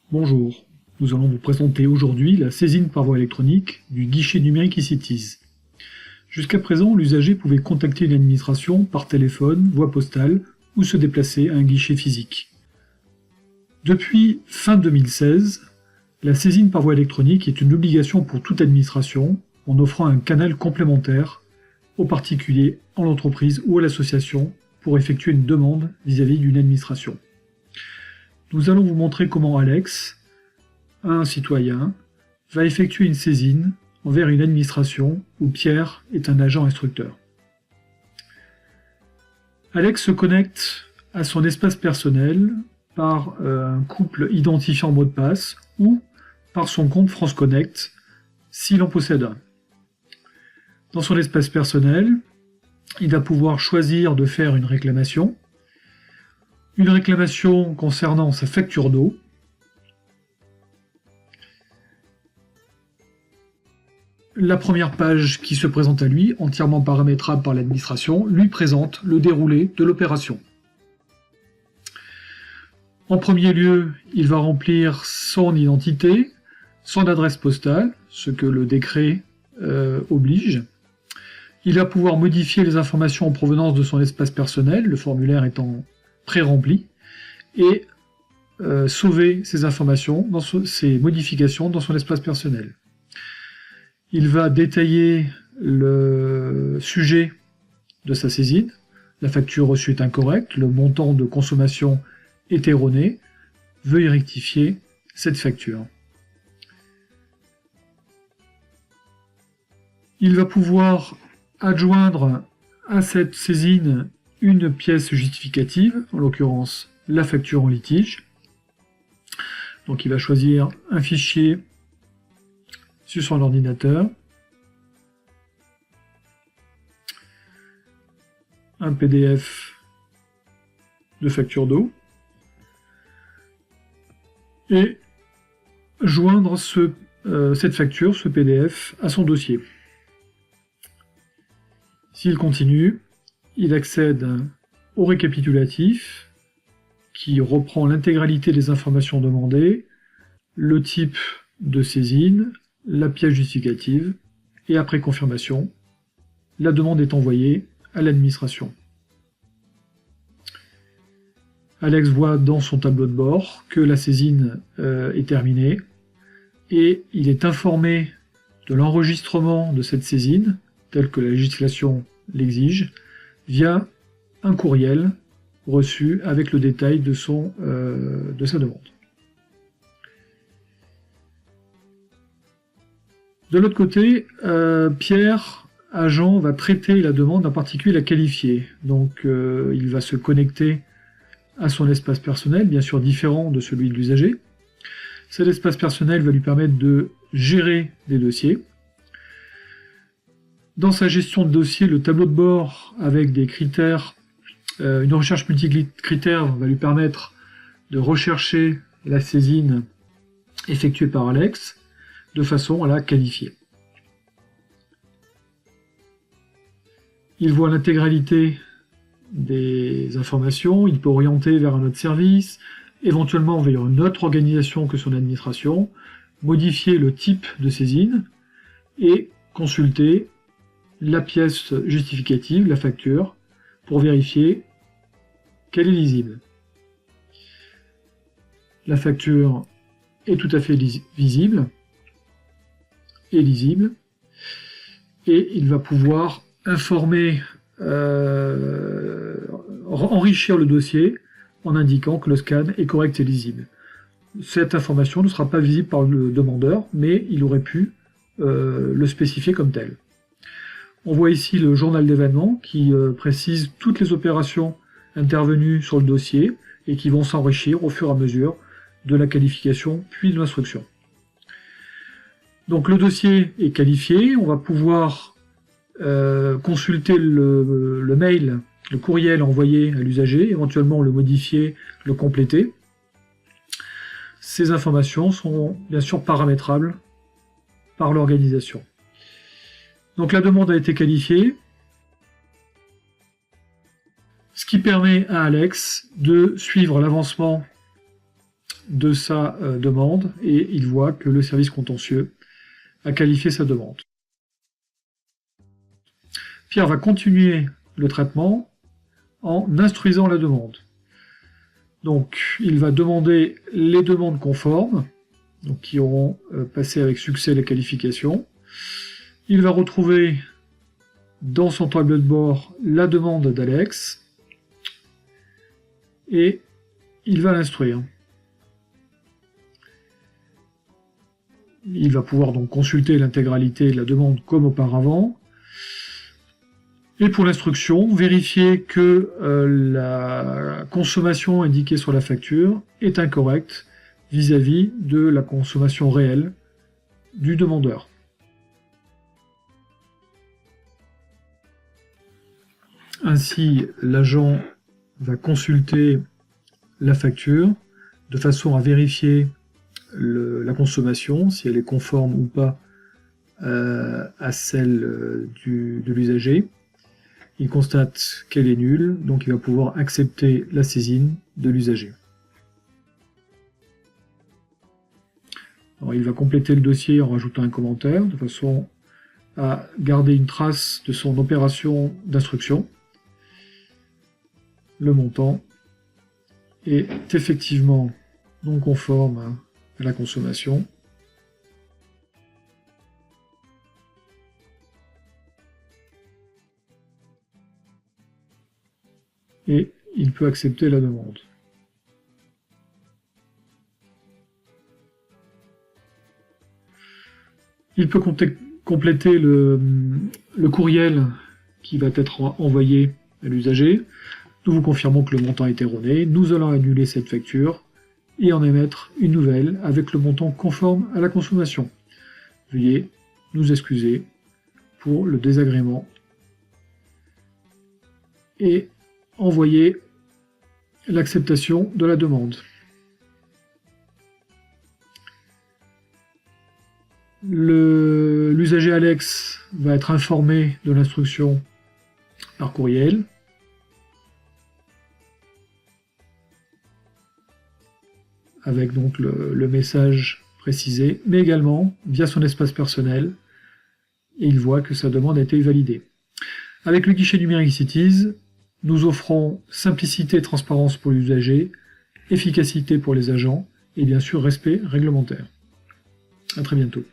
Bonjour, nous allons vous présenter aujourd'hui la saisine par voie électronique du guichet numérique eCities. Jusqu'à présent, l'usager pouvait contacter une administration par téléphone, voie postale ou se déplacer à un guichet physique. Depuis fin 2016, la saisine par voie électronique est une obligation pour toute administration en offrant un canal complémentaire aux particuliers, en l'entreprise ou à l'association pour effectuer une demande vis-à-vis d'une administration. Nous allons vous montrer comment Alex, un citoyen, va effectuer une saisine envers une administration où Pierre est un agent instructeur. Alex se connecte à son espace personnel par un couple identifiant mot de passe ou par son compte France Connect s'il en possède un. Dans son espace personnel, il va pouvoir choisir de faire une réclamation concernant sa facture d'eau, la première page qui se présente à lui, entièrement paramétrable par l'administration, lui présente le déroulé de l'opération. En premier lieu, il va remplir son identité, son adresse postale, ce que le décret oblige. Il va pouvoir modifier les informations en provenance de son espace personnel, le formulaire étant pré-rempli, et sauver ces informations, ces modifications dans son espace personnel. Il va détailler le sujet de sa saisine. La facture reçue est incorrecte, le montant de consommation est erroné. Veuillez rectifier cette facture. Il va pouvoir adjoindre à cette saisine une pièce justificative, en l'occurrence la facture en litige. Donc il va choisir un fichier sur son ordinateur, un PDF de facture d'eau, et joindre cette facture, ce PDF, à son dossier. S'il continue, il accède au récapitulatif qui reprend l'intégralité des informations demandées, le type de saisine, la pièce justificative, et après confirmation, la demande est envoyée à l'administration. Alex voit dans son tableau de bord que la saisine est terminée, et il est informé de l'enregistrement de cette saisine, tel que la législation l'exige, via un courriel reçu avec le détail de sa demande. De l'autre côté, Pierre, agent, va traiter la demande d'un particulier à qualifier. Donc il va se connecter à son espace personnel, bien sûr différent de celui de l'usager. Cet espace personnel va lui permettre de gérer des dossiers. Dans sa gestion de dossier, le tableau de bord avec des critères, une recherche multicritères va lui permettre de rechercher la saisine effectuée par Alex de façon à la qualifier. Il voit l'intégralité des informations, il peut orienter vers un autre service, éventuellement vers une autre organisation que son administration, modifier le type de saisine et consulter la pièce justificative, la facture, pour vérifier qu'elle est lisible. La facture est tout à fait visible et lisible, et il va pouvoir informer, enrichir le dossier en indiquant que le scan est correct et lisible. Cette information ne sera pas visible par le demandeur, mais il aurait pu le spécifier comme tel. On voit ici le journal d'événements qui précise toutes les opérations intervenues sur le dossier et qui vont s'enrichir au fur et à mesure de la qualification puis de l'instruction. Donc le dossier est qualifié, on va pouvoir consulter le mail, le courriel envoyé à l'usager, éventuellement le modifier, le compléter. Ces informations sont bien sûr paramétrables par l'organisation. Donc la demande a été qualifiée, ce qui permet à Alex de suivre l'avancement de sa demande et il voit que le service contentieux a qualifié sa demande. Pierre va continuer le traitement en instruisant la demande. Donc, il va demander les demandes conformes, donc qui auront passé avec succès la qualification. Il va retrouver dans son tableau de bord la demande d'Alex et il va l'instruire. Il va pouvoir donc consulter l'intégralité de la demande comme auparavant. Et pour l'instruction, vérifier que la consommation indiquée sur la facture est incorrecte vis-à-vis de la consommation réelle du demandeur. Ainsi, l'agent va consulter la facture de façon à vérifier la consommation, si elle est conforme ou pas à celle de l'usager. Il constate qu'elle est nulle, donc il va pouvoir accepter la saisine de l'usager. Il va compléter le dossier en rajoutant un commentaire, de façon à garder une trace de son opération d'instruction. Le montant est effectivement non conforme à la consommation. Et il peut accepter la demande. Il peut compléter le courriel qui va être envoyé à l'usager. Nous vous confirmons que le montant est erroné. Nous allons annuler cette facture et en émettre une nouvelle avec le montant conforme à la consommation. Veuillez nous excuser pour le désagrément et envoyer l'acceptation de la demande. L'usager Alex va être informé de l'instruction par courriel. Avec donc le message précisé, mais également via son espace personnel, et il voit que sa demande a été validée. Avec le guichet numérique Cities, nous offrons simplicité et transparence pour l'usager, efficacité pour les agents, et bien sûr respect réglementaire. À très bientôt.